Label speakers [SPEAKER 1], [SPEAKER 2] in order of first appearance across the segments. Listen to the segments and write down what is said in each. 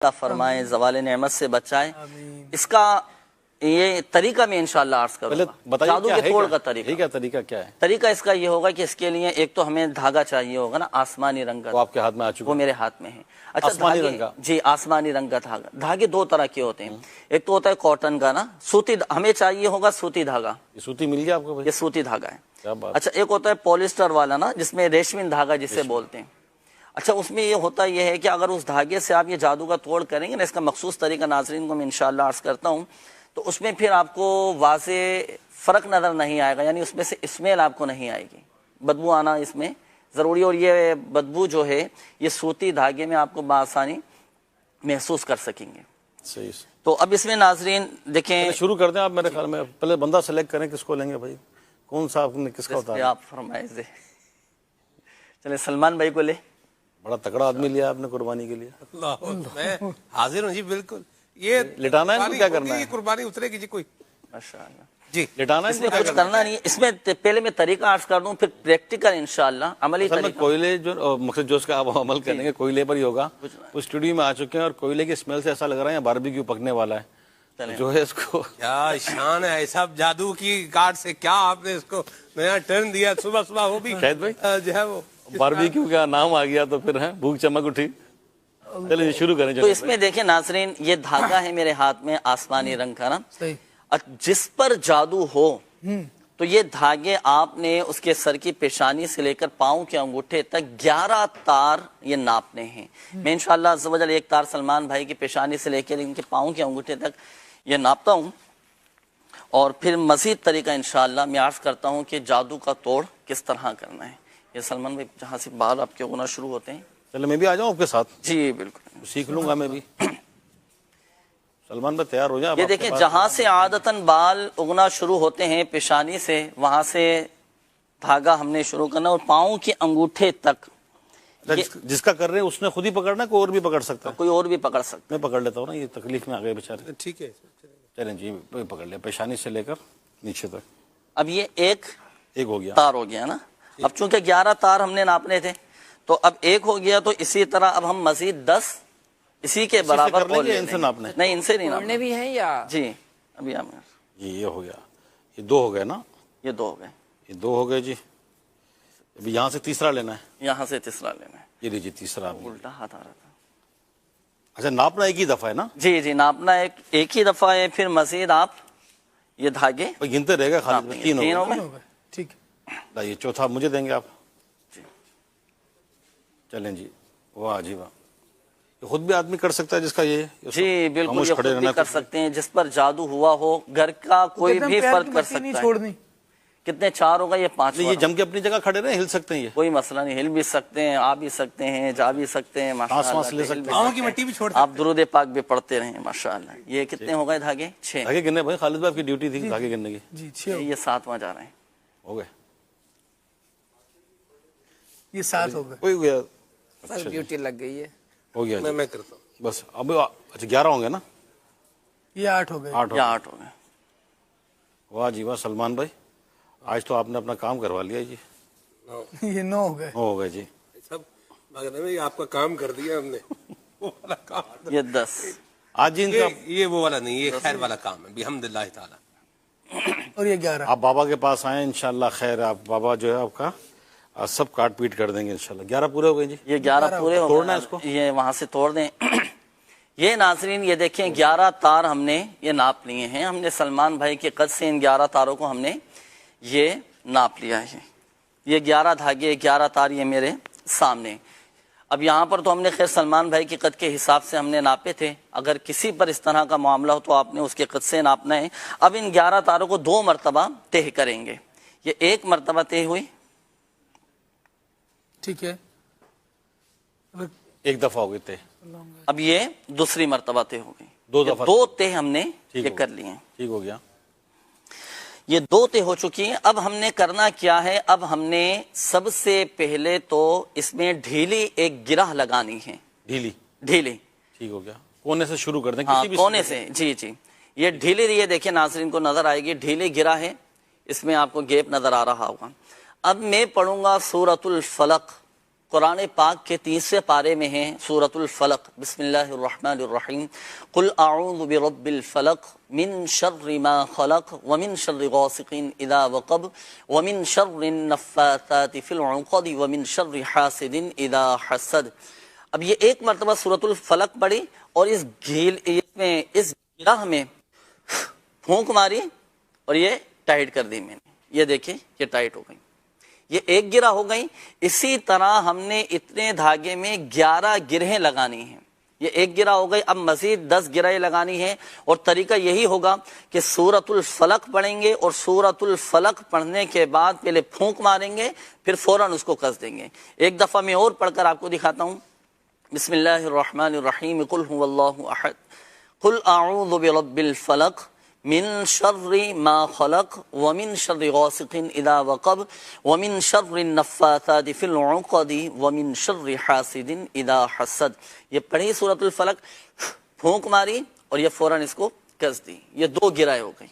[SPEAKER 1] اللہ فرمائے، زوال نعمت سے بچائے. اس کا یہ طریقہ میں انشاءاللہ عرض کروں گا. جادو کے توڑ کا
[SPEAKER 2] طریقہ کیا ہے؟
[SPEAKER 1] طریقہ اس کا یہ ہوگا کہ اس کے لیے ایک تو ہمیں دھاگا چاہیے ہوگا نا، آسمانی رنگ کا.
[SPEAKER 2] وہ آپ کے ہاتھ میں آ چکا؟
[SPEAKER 1] وہ میرے ہاتھ میں ہے. اچھا،
[SPEAKER 2] آسمانی رنگ کا؟
[SPEAKER 1] جی، آسمانی رنگ کا دھاگا. دھاگے دو طرح کے ہوتے ہیں. ایک تو ہوتا ہے کاٹن کا نا، سوتی. ہمیں چاہیے ہوگا سوتی دھاگا.
[SPEAKER 2] یہ سوتی مل گیا آپ کو؟
[SPEAKER 1] یہ سوتی دھاگا ہے.
[SPEAKER 2] کیا بات.
[SPEAKER 1] اچھا، ایک ہوتا ہے پولیسٹر والا نا، جس میں ریشمی دھاگا جسے بولتے ہیں. اچھا، اس میں یہ ہوتا یہ ہے کہ اگر اس دھاگے سے آپ یہ جادو کا توڑ کریں گے نا، اس کا مخصوص طریقہ ناظرین کو میں انشاءاللہ عرض کرتا ہوں، تو اس میں پھر آپ کو واضح فرق نظر نہیں آئے گا. یعنی اس میں سے اسمیل آپ کو نہیں آئے گی، بدبو آنا اس میں ضروری. اور یہ بدبو جو ہے یہ سوتی دھاگے میں آپ کو بآسانی محسوس کر سکیں گے.
[SPEAKER 2] صحیح.
[SPEAKER 1] تو اب اس میں ناظرین دیکھیں،
[SPEAKER 2] شروع کر دیں آپ. میرے خیال میں پہلے بندہ سلیکٹ کریں کس کو لیں گے بھائی، کون سا آپ نے کس کا اتارا؟
[SPEAKER 1] آپ فرمائش دیں. چلے سلمان بھائی کو لے.
[SPEAKER 2] بڑا تکڑا آدمی لیا آپ نے قربانی کے لیے.
[SPEAKER 3] میں حاضر ہوں جی. بالکل. یہ
[SPEAKER 2] لٹانا ہے، کیا کرنا ہے؟
[SPEAKER 3] قربانی اترے گی جی. کوئی
[SPEAKER 1] ماشاءاللہ
[SPEAKER 3] جی
[SPEAKER 2] لٹانا ہے،
[SPEAKER 1] اس میں کچھ کرنا نہیں ہے. اس میں پہلے میں طریقہ عرض کر دوں، پھر پریکٹیکل انشاءاللہ عملی طریقہ.
[SPEAKER 2] کوئلے جو مقصد جو اس کا آپ عمل کریں گے کوئلے پر ہی ہوگا. وہ اسٹوڈیو میں آ چکے ہیں اور کوئلے کی اسمیل سے ایسا لگ رہا ہے باربیکیو پکنے والا ہے. جو ہے اس کو
[SPEAKER 3] کیا شان ہے صاحب، جادو کی کارڈ سے کیا آپ نے اس کو نیا ٹرن دیا. صبح صبح وہ بھی
[SPEAKER 2] شاید بھائی
[SPEAKER 3] جو ہے وہ
[SPEAKER 2] باربیکیو کا نام آ گیا تو پھر ہے بھوک چمک اٹھی. چلیں شروع کریں.
[SPEAKER 1] تو اس میں دیکھیں ناظرین، یہ دھاگا ہے میرے ہاتھ میں آسمانی رنگ کا نا. جس پر جادو ہو تو یہ دھاگے آپ نے اس کے سر کی پیشانی سے لے کر پاؤں کے انگوٹھے تک 11 تار یہ ناپنے ہیں. میں انشاءاللہ عز و جل ایک تار سلمان بھائی کی پیشانی سے لے کر ان کے پاؤں کے انگوٹھے تک یہ ناپتا ہوں، اور پھر مزید طریقہ انشاءاللہ میں عرض کرتا ہوں کہ جادو کا توڑ کس طرح کرنا ہے. یہ سلمان بھائی جہاں سے بال آپ کے ہونا شروع ہوتے ہیں.
[SPEAKER 2] چلے میں بھی آ جاؤں آپ کے ساتھ.
[SPEAKER 1] جی بالکل،
[SPEAKER 2] سیکھ لوں گا میں بھی. سلمان بھائی تیار ہو جائیں.
[SPEAKER 1] یہ دیکھیں جہاں سے عادتاً بال اگنا شروع ہوتے ہیں پیشانی سے، وہاں سے دھاگا ہم نے شروع کرنا اور پاؤں کے انگوٹھے تک.
[SPEAKER 2] جس کا کر رہے ہیں اس نے خود ہی پکڑنا ہے، کوئی اور بھی پکڑ سکتا ہے؟
[SPEAKER 1] کوئی اور بھی پکڑ سکتا
[SPEAKER 2] میں پکڑ لیتا ہوں نا، یہ تکلیف میں آ گئے بیچارے.
[SPEAKER 3] ٹھیک ہے.
[SPEAKER 2] چلیں جی پکڑ لیا پیشانی سے لے کر نیچے تک.
[SPEAKER 1] اب یہ ایک
[SPEAKER 2] ہو گیا
[SPEAKER 1] تار ہو گیا نا. اب چونکہ 11 تار ہم نے ناپنے تھے تو اب ایک ہو گیا، تو اسی طرح اب ہم مزید 10 اسی کے برابر
[SPEAKER 2] ان سے ناپنے؟
[SPEAKER 1] نہیں، ان سے نہیں ناپنے
[SPEAKER 4] بھی ہیں یا
[SPEAKER 1] جی. ابھی
[SPEAKER 2] یہ ہو گیا. یہ 2 ہو گئے نا.
[SPEAKER 1] یہ 2 ہو گئے.
[SPEAKER 2] یہ 2 ہو گئے جی. ابھی یہاں سے تیسرا لینا ہے.
[SPEAKER 1] یہاں سے تیسرا لینا ہے.
[SPEAKER 2] یہ لیجیے تیسرا.
[SPEAKER 1] الٹا ہاتھ آ رہا تھا.
[SPEAKER 2] اچھا ناپنا ایک ہی دفعہ ہے نا؟
[SPEAKER 1] جی جی، ناپنا ایک ہی دفعہ ہے. پھر مزید آپ یہ دھاگے
[SPEAKER 2] گنتے رہے گا. خالد 3 ہو گئے.
[SPEAKER 3] ٹھیک
[SPEAKER 2] ہے. یہ چوتھا مجھے دیں گے آپ.
[SPEAKER 1] جی
[SPEAKER 2] چلیں جی. واہ جی واہ. یہ خود بھی آدمی کر سکتا ہے جس کا یہ
[SPEAKER 1] جی بالکل، یہ خود بھی کر سکتے ہیں جس پر جادو ہوا ہو. گھر کا کوئی بھی فرد کر سکتا ہے. کتنے 4 ہوگا؟ یہ 5.
[SPEAKER 2] یہ جم کے اپنی جگہ کھڑے رہے، ہل سکتے ہیں. یہ
[SPEAKER 1] کوئی مسئلہ نہیں، ہل بھی سکتے ہیں، آ بھی سکتے ہیں، جا بھی سکتے ہیں.
[SPEAKER 3] پاؤں کی مٹی بھی چھوڑ
[SPEAKER 1] آپ درود پاک بھی پڑھتے رہیں ماشاءاللہ. یہ کتنے ہو گئے دھاگے؟ 6
[SPEAKER 2] دھاگے گننے. بھائی خالد بھائی کی ڈیوٹی تھی دھاگے گننے کی.
[SPEAKER 3] جی.
[SPEAKER 1] یہ 7واں جا رہے ہیں.
[SPEAKER 2] ہو گئے.
[SPEAKER 3] یہ 7 ہو گئے.
[SPEAKER 2] ہو گیا.
[SPEAKER 4] ڈیوٹی لگ گئی ہے.
[SPEAKER 2] ہو گیا.
[SPEAKER 3] میں کرتا ہوں
[SPEAKER 2] بس. اب اچھا 11 ہوں گے نا.
[SPEAKER 3] یہ 8 ہو گئے.
[SPEAKER 1] 8 ہو گئے.
[SPEAKER 2] واہ جی واہ سلمان بھائی، آج تو آپ نے اپنا کام کروا لیا جی.
[SPEAKER 3] یہ 9 ہو گئے.
[SPEAKER 2] 9 ہو گئے جی.
[SPEAKER 3] سب آپ کا کام کر دیا ہم نے.
[SPEAKER 1] یہ 10.
[SPEAKER 2] آج جی
[SPEAKER 3] یہ وہ والا نہیں، یہ خیر والا کام ہے بحمداللہ تعالی. اور یہ 11.
[SPEAKER 2] آپ بابا کے پاس آئیں انشاءاللہ خیر. آپ بابا جو ہے آپ کا سب کاٹ پیٹ کر دیں گے انشاءاللہ. 11 پورے ہو گئے جی.
[SPEAKER 1] یہ 11 پورے ہو گئے.
[SPEAKER 2] توڑنا ہے اس کو.
[SPEAKER 1] یہ وہاں سے توڑ دیں. یہ ناظرین یہ دیکھیں 11 تار ہم نے یہ ناپ لیے ہیں. ہم نے سلمان بھائی کے قد سے ان 11 تاروں کو ہم نے یہ ناپ لیا ہے. یہ 11 دھاگے 11 تار یہ میرے سامنے. اب یہاں پر تو ہم نے خیر سلمان بھائی کے قد کے حساب سے ہم نے ناپے تھے. اگر کسی پر اس طرح کا معاملہ ہو تو آپ نے اس کے قد سے ناپنا ہے. اب ان 11 تاروں کو 2 مرتبہ طے کریں گے. یہ 1 مرتبہ طے ہوئی.
[SPEAKER 3] ٹھیک ہے.
[SPEAKER 2] 1 دفعہ ہو گئے تھے.
[SPEAKER 1] اب یہ دوسری مرتبہ طے ہو گئی.
[SPEAKER 2] 2 دفعہ
[SPEAKER 1] 2 طے ہم نے یہ کر لیے.
[SPEAKER 2] ٹھیک ہو گیا.
[SPEAKER 1] یہ 2 طے ہو چکی ہیں. اب ہم نے کرنا کیا ہے؟ اب ہم نے سب سے پہلے تو اس میں ڈھیلی ایک گرہ لگانی ہے. ڈھیلی.
[SPEAKER 2] ٹھیک ہو گیا. کونے سے شروع کر دیں.
[SPEAKER 1] ہاں کونے سے. جی جی. یہ ڈھیلی یہ دیکھیں ناظرین کو نظر آئے گی. ڈھیلی گرہ ہے، اس میں آپ کو گیپ نظر آ رہا ہوگا. اب میں پڑھوں گا سورۃ الفلق. قرآن پاک کے 30ویں پارے میں ہیں سورۃ الفلق. بسم اللہ الرحمن الرحیم. قل اعوذ برب الفلق من شر ما خلق ومن شر غاسق اذا وقب ومن شر النفاثات فی العقد ومن شر حاسد اذا حسد. اب یہ ایک مرتبہ سورۃ الفلق پڑھی اور اس گرہ میں پھونک ماری اور یہ ٹائٹ کر دی میں نے. یہ دیکھیں یہ ٹائٹ ہو گئی, یہ ایک گرہ ہو گئی. اسی طرح ہم نے اتنے دھاگے میں 11 گرہیں لگانی ہیں. یہ ایک گرہ ہو گئی, اب مزید 10 گرہیں لگانی ہیں. اور طریقہ یہی ہوگا کہ سورۃ الفلق پڑھیں گے اور سورۃ الفلق پڑھنے کے بعد پہلے پھونک ماریں گے, پھر فوراً اس کو کس دیں گے. ایک دفعہ میں اور پڑھ کر آپ کو دکھاتا ہوں. بسم اللہ الرحمن الرحیم. قل هو اللہ احد قل اعوذ برب الفلق من شر ما خلق ومن شر غاسق اذا وقب ومن شر النفاثات في العقد ومن شر حاسد اذا حسد. یہ پڑھی سورۃ الفلق, پھونک ماری اور یہ فوراً اس کو کس دی. یہ 2 گرہیں ہو گئی.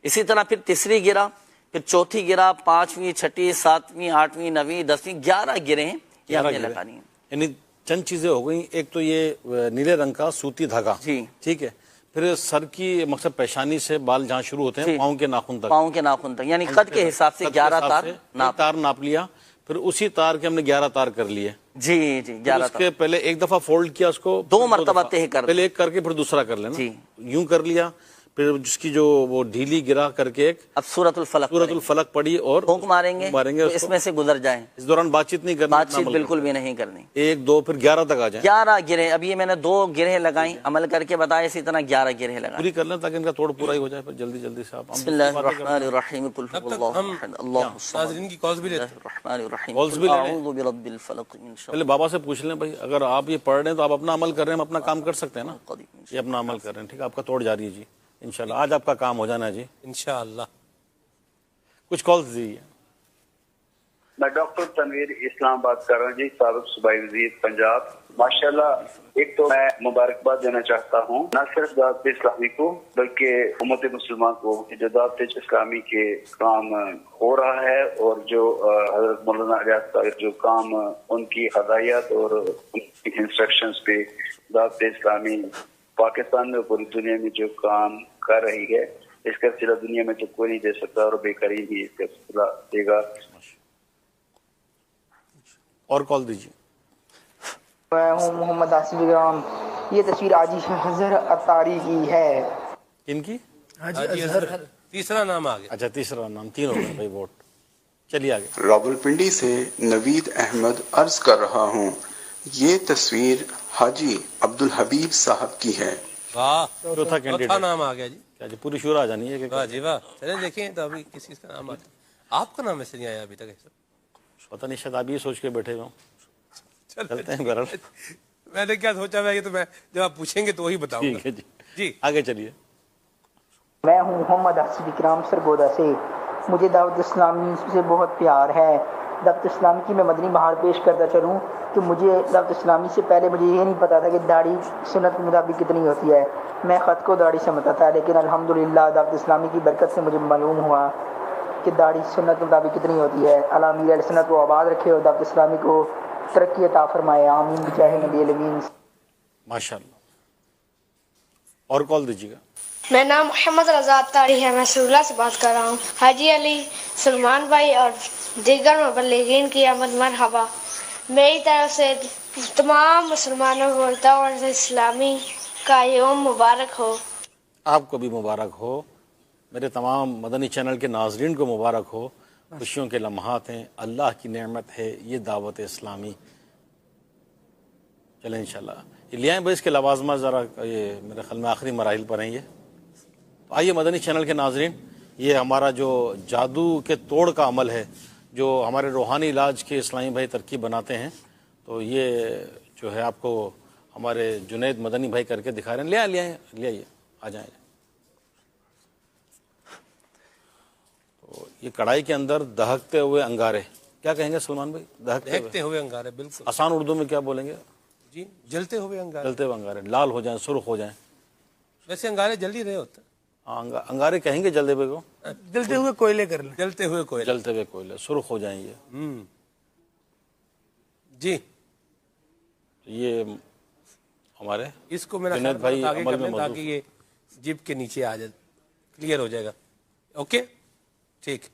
[SPEAKER 1] اسی طرح پھر تیسری گرہ, پھر چوتھی گرہ, 5ویں, 6ٹھی, 7ویں, 8ویں, 9ویں, 10ویں, 11 گرہیں یہ ہم نے لگانی ہیں.
[SPEAKER 2] یعنی چند چیزیں ہو گئیں. ایک تو یہ نیلے رنگ کا سوتی دھاگا,
[SPEAKER 1] جی
[SPEAKER 2] ٹھیک ہے. پھر سر کی مقصد پیشانی سے بال جہاں شروع ہوتے ہیں پاؤں کے ناخن تک,
[SPEAKER 1] پاؤں کے ناخن تک, یعنی قد کے حساب سے 11
[SPEAKER 2] تار ناپ لیا. پھر اسی تار کے ہم نے 11 تار کر لیے.
[SPEAKER 1] جی جی 11
[SPEAKER 2] اس کے پہلے ایک دفعہ فولڈ کیا اس کو,
[SPEAKER 1] 2 مرتبہ تہہ کر,
[SPEAKER 2] پہلے ایک کر کے پھر دوسرا کر لینا.
[SPEAKER 1] جی
[SPEAKER 2] یوں کر لیا. پھر جس کی جو وہ ڈھیلی گرا کر کے ایک
[SPEAKER 1] اب سورۃ
[SPEAKER 2] الفلق پڑھی اور
[SPEAKER 1] پھونک ماریں گے تو اس میں سے گزر جائیں.
[SPEAKER 2] اس دوران بات چیت نہیں کرنی,
[SPEAKER 1] بات چیت بالکل بھی نہیں کرنی.
[SPEAKER 2] 1 2 پھر 11 تک آ جائیں.
[SPEAKER 1] 11 گرہیں. اب یہ میں نے 2 گرہیں لگائیں, عمل کر کے بتایا, اسی طرح 11 گرہیں لگائیں.
[SPEAKER 2] پوری کر لیں تاکہ ان کا توڑ پورا ہی ہو جائے. پھر جلدی جلدی سے آپ
[SPEAKER 1] بسم اللہ الرحمن الرحیم. قل هو اللہ احد اللہ الصمد
[SPEAKER 3] ناظرین کی کالز بھی لیتے ہیں.
[SPEAKER 1] الرحمن الرحیم.
[SPEAKER 2] کالز بھی لے لیں.
[SPEAKER 1] اعوذ برب الفلق من شر
[SPEAKER 2] پہلے بابا سے پوچھ لیں بھائی, اگر آپ یہ پڑھ رہے ہیں تو آپ اپنا عمل کر رہے ہیں, ہم اپنا کام کر سکتے ہیں نا. یہ اپنا عمل کر رہے ہیں, ٹھیک ہے. آپ کا توڑ جاری ہے جی, انشاءاللہ آج آپ کا کام ہو جانا ہے جی
[SPEAKER 3] انشاءاللہ.
[SPEAKER 2] کچھ کالز دیجیے.
[SPEAKER 5] میں ڈاکٹر تنویر اسلام بات کر رہا ہوں جی, سابق صوبائی وزیر پنجاب. ماشاءاللہ ایک تو میں مبارکباد دینا چاہتا ہوں نہ صرف دعوت اسلامی کو بلکہ امت مسلمان کو, جو دعوت اسلامی کے کام ہو رہا ہے اور جو حضرت مولانا الیاس کا جو کام ان کی ہدایات اور ان کی انسٹرکشنز پہ دعوت اسلامی پاکستان میں پوری دنیا میں جو کام کر رہی ہے, اس کا صلہ دنیا میں تو کوئی نہیں دے سکتا اور بے قریب ہی اس کا صلہ دے گا.
[SPEAKER 2] اور کال دیجیے.
[SPEAKER 4] میں ہوں محمد آصف اکرام. یہ تصویر حاجی اظہر اتاری کی ہے.
[SPEAKER 2] کن کی؟
[SPEAKER 3] حاجی اظہر. تیسرا نام آ گیا.
[SPEAKER 2] اچھا تیسرا نام, 3 ہو گئے بھائی ووٹ. چلیے آگے.
[SPEAKER 6] راولپنڈی سے نوید احمد عرض کر رہا ہوں, یہ تصویر حاجی عبدالحبیب صاحب کی ہے.
[SPEAKER 3] واہ,
[SPEAKER 2] چوتھا کینڈیڈیٹ
[SPEAKER 3] نام آ گیا جی.
[SPEAKER 2] کیا جی پوری شورا آ جانی ہے کہ
[SPEAKER 3] واہ جی واہ. چلیں دیکھیں تو ابھی کسی کا نام آتا ہے. آپ کا نام ایسے نہیں آیا ابھی تک.
[SPEAKER 2] پتہ نہیں, شاید آپ یہ سوچ کے بیٹھے ہوئے ہوں. چلتے ہیں بہرحال.
[SPEAKER 3] میں نے کیا سوچا ہے, تو میں جب آپ پوچھیں گے تو وہی بتاؤں گا.
[SPEAKER 2] ٹھیک ہے جی,
[SPEAKER 3] جی
[SPEAKER 2] آگے چلیے.
[SPEAKER 4] میں ہوں محمد آصف اکرام سرگودا سے. مجھے دعوت اسلامی سے بہت پیار ہے. دعوت اسلامی کی میں مدنی بہار پیش کرتا چلوں کہ مجھے دعوت اسلامی سے پہلے مجھے یہ نہیں پتا تھا کہ داڑھی سنت کے مطابق کتنی ہوتی ہے. میں خط کو داڑھی سمجھتا تھا, لیکن الحمدللہ دعوت اسلامی کی برکت سے مجھے معلوم ہوا کہ داڑھی سنت کے مطابق کتنی ہوتی ہے. اللہ امیر علیہ سنت کو آباد رکھے اور دعوت اسلامی کو ترقی عطا فرمائے, آمین بجاہ نبی الامین.
[SPEAKER 2] ماشاءاللہ. اور کال دیجیے گا.
[SPEAKER 7] میرا نام محمد رضا اتاری ہے. میں سرولہ سے بات کر رہا ہوں. حاجی علی, سلمان بھائی اور دیگر مبلغین کی آمد مرحبا. میری طرف سے تمام مسلمانوں کو دعوت اسلامی کا یوم مبارک ہو.
[SPEAKER 2] آپ کو بھی مبارک ہو. میرے تمام مدنی چینل کے ناظرین کو مبارک ہو. خوشیوں کے لمحات ہیں, اللہ کی نعمت ہے یہ دعوت اسلامی. چلیں انشاءاللہ یہ لے آئیں بھائی, اس کے لوازمات ذرا, یہ میرے خیال میں آخری مراحل پر ہیں یہ. تو آئیے مدنی چینل کے ناظرین, یہ ہمارا جو جادو کے توڑ کا عمل ہے, جو ہمارے روحانی علاج کے اسلامی بھائی ترکیب بناتے ہیں, تو یہ جو ہے آپ کو ہمارے جنید مدنی بھائی کر کے دکھا رہے ہیں. لے آئیے آ جائیں. تو یہ کڑھائی کے اندر دہکتے ہوئے انگارے, کیا کہیں گے سلمان بھائی؟
[SPEAKER 3] دہکتے ہوئے انگارے, بالکل
[SPEAKER 2] آسان اردو میں کیا بولیں گے
[SPEAKER 3] جی؟ جلتے ہوئے انگارے.
[SPEAKER 2] جلتے ہوئے انگارے, لال ہو جائیں, سرخ ہو جائیں.
[SPEAKER 3] ویسے انگارے جل ہی رہے ہوتے ہیں.
[SPEAKER 2] انگارے کہیں گے جلدے ہوئے کو,
[SPEAKER 3] جلتے ہوئے کوئلے کر لیں. جلتے ہوئے کوئلے,
[SPEAKER 2] جلتے ہوئے کوئلے, سرخ ہو جائیں یہ.
[SPEAKER 3] جی
[SPEAKER 2] یہ ہمارے
[SPEAKER 3] اس کو میرا
[SPEAKER 2] جنید بھائی
[SPEAKER 3] آگے
[SPEAKER 2] عمل
[SPEAKER 3] کر
[SPEAKER 2] میں
[SPEAKER 3] لیں
[SPEAKER 2] موضوع
[SPEAKER 3] تاکہ یہ جب کے نیچے آ جائے, کلیئر ہو جائے گا. اوکے ٹھیک.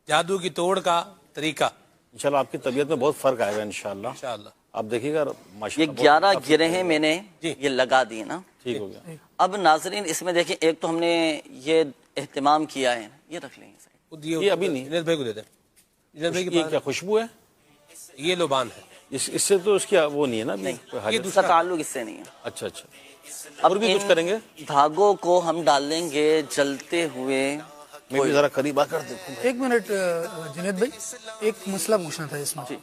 [SPEAKER 3] جادو کی توڑ کا طریقہ
[SPEAKER 2] انشاءاللہ آپ کی طبیعت میں بہت فرق آئے گا انشاءاللہ.
[SPEAKER 3] انشاءاللہ.
[SPEAKER 2] آپ دیکھیے گا
[SPEAKER 1] یہ
[SPEAKER 2] ماشاءاللہ
[SPEAKER 1] 11 گرہیں میں نے
[SPEAKER 3] جی.
[SPEAKER 1] یہ لگا دیے نا.
[SPEAKER 2] ٹھیک ہو گیا.
[SPEAKER 1] اب ناظرین اس میں دیکھیں, ایک تو ہم نے یہ اہتمام کیا ہے, یہ رکھ لیں گے.
[SPEAKER 2] یہ ابھی نہیں,
[SPEAKER 3] جنید بھائی کو دے دیں. جنید بھائی
[SPEAKER 2] یہ کیا خوشبو ہے؟
[SPEAKER 3] یہ لوبان ہے.
[SPEAKER 2] اس سے تو اس کی وہ نہیں ہے نا.
[SPEAKER 1] یہ دوسرا تعلق اس سے نہیں ہے.
[SPEAKER 2] اچھا اچھا. اور بھی کچھ کریں گے.
[SPEAKER 1] دھاگوں کو ہم ڈال دیں گے جلتے ہوئے.
[SPEAKER 2] میں بھی ذرا قریب آ کر دیکھوں.
[SPEAKER 8] ایک منٹ جنید بھائی, ایک مسئلہ پوچھنا تھا اس میں.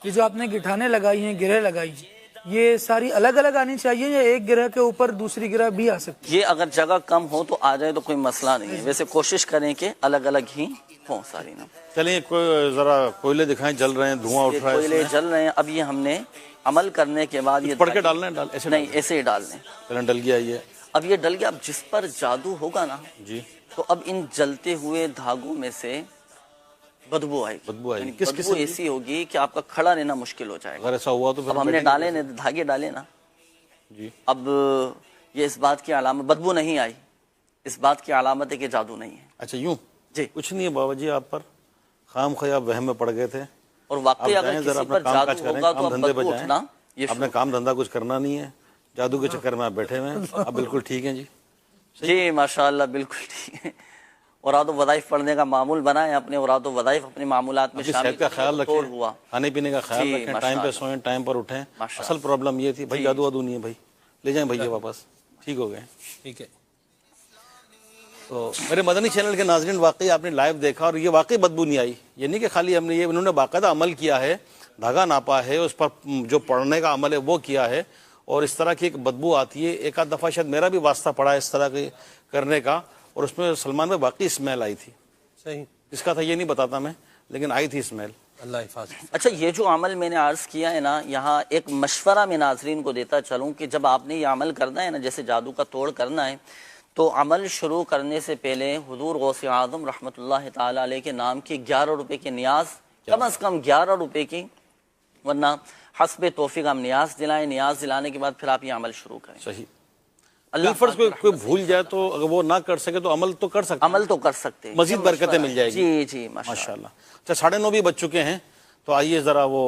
[SPEAKER 8] یہ جو آپ نے گٹھانے لگائی ہیں, گرہ لگائی ہیں, یہ ساری الگ الگ آنی چاہیے یا ایک گرہ کے اوپر دوسری گرہ بھی آ سکتی ہے؟
[SPEAKER 1] یہ اگر جگہ کم ہو تو آ جائے تو کوئی مسئلہ نہیں ہے. ویسے کوشش کریں کہ الگ الگ ہی ہوں ساری نا.
[SPEAKER 2] چلیں ذرا کوئلے دکھائیں, جل رہے ہیں, دھواں اٹھ رہا ہے.
[SPEAKER 1] کوئلے جل رہے ہیں. اب یہ ہم نے عمل کرنے کے بعد یہ
[SPEAKER 2] پڑھ کے ڈالنا ہے, ایسے
[SPEAKER 1] نہیں ایسے ہی ڈال دیں.
[SPEAKER 2] چلیں ڈل گیا یہ.
[SPEAKER 1] اب یہ ڈل گیا. اب جس پر جادو ہوگا نا
[SPEAKER 2] جی,
[SPEAKER 1] تو اب ان جلتے ہوئے دھاگوں میں سے بدبو آئے گی.
[SPEAKER 2] بدبو آئے گی.
[SPEAKER 1] یعنی
[SPEAKER 2] کس
[SPEAKER 1] بدبو
[SPEAKER 2] قسم کی؟
[SPEAKER 1] ایسی ہوگی کہ آپ کا کھڑا رہنا مشکل ہو جائے گا.
[SPEAKER 2] اگر ایسا ہوا تو پھر
[SPEAKER 1] اب ہم نے ڈالے نا دھاگے ڈالے نا.
[SPEAKER 2] جی.
[SPEAKER 1] اب یہ اس بات کی علامت, بدبو نہیں آئی, اس بات کی علامت ہے کہ جادو نہیں ہے.
[SPEAKER 2] اچھا یوں
[SPEAKER 1] جی.
[SPEAKER 2] کچھ نہیں ہے بابا جی, آپ پر خام خیاب وہم میں پڑ گئے تھے.
[SPEAKER 1] اور واقعی اگر کسی پر جادو ہوگا تو اب بدبو اٹھنا یہ
[SPEAKER 2] اپنے کام دھندا کچھ کرنا نہیں ہے, جادو کے چکر میں آپ بیٹھے ہوئے ہیں. آپ بالکل ٹھیک ہیں جی.
[SPEAKER 1] جی ماشاءاللہ بالکل ٹھیک ہے. اوراد و وظائف پڑھنے کا معمول بنائیں اپنے, اوراد و وظائف اپنے معمولات میں شامل.
[SPEAKER 2] صحت کا خیال رکھیں,
[SPEAKER 1] ہوا
[SPEAKER 2] کھانے پینے کا خیال
[SPEAKER 1] جی،
[SPEAKER 2] رکھیں, ٹائم پہ سوئیں, ٹائم پر اٹھیں.
[SPEAKER 1] ماشاءاللہ.
[SPEAKER 2] اصل پرابلم یہ تھی بھائی, جادو وادو نہیں ہے بھائی, لے جائیں بھائی واپس. ٹھیک ہو گئے.
[SPEAKER 3] ٹھیک ہے.
[SPEAKER 2] تو میرے مدنی چینل کے ناظرین, واقعی آپ نے لائیو دیکھا اور یہ واقعی بدبو نہیں آئی. یہ نہیں کہ خالی ہم نے یہ, انہوں نے باقاعدہ عمل کیا ہے, دھاگا ناپا ہے, اس پر جو پڑھنے کا عمل ہے وہ کیا ہے, اور اس طرح کی ایک بدبو آتی ہے. ایک آدھ دفعہ شاید میرا بھی واسطہ پڑا ہے اس طرح کے کرنے کا, اور اس میں سلمان میں واقعی اسمیل آئی تھی.
[SPEAKER 3] صحیح.
[SPEAKER 2] اس کا تھا یہ نہیں بتاتا میں, لیکن آئی تھی اسمیل.
[SPEAKER 3] اللہ حفاظ.
[SPEAKER 1] اچھا, یہ جو عمل میں نے عرض کیا ہے نا, یہاں ایک مشورہ میں ناظرین کو دیتا چلوں کہ جب آپ نے یہ عمل کرنا ہے نا, جیسے جادو کا توڑ کرنا ہے, تو عمل شروع کرنے سے پہلے حضور غوث اعظم رحمۃ اللہ تعالی علیہ کے نام کی 11 روپے کی نیاز, کم از کم 11 روپے کی, ورنہ حسب توفیق ہم نیاز دلائیں. نیاز دلانے کے بعد پھر آپ یہ عمل شروع کریں.
[SPEAKER 2] صحیح.
[SPEAKER 1] اللہ
[SPEAKER 2] فرض کوئی بھول جائے تو اگر وہ نہ کر سکے تو عمل تو کر سکتے,
[SPEAKER 1] عمل تو کر سکتے ہیں,
[SPEAKER 2] مزید برکتیں مل جائے گی.
[SPEAKER 1] جی جی
[SPEAKER 2] ماشاءاللہ. اچھا 9:30 بھی بج چکے ہیں, تو آئیے ذرا وہ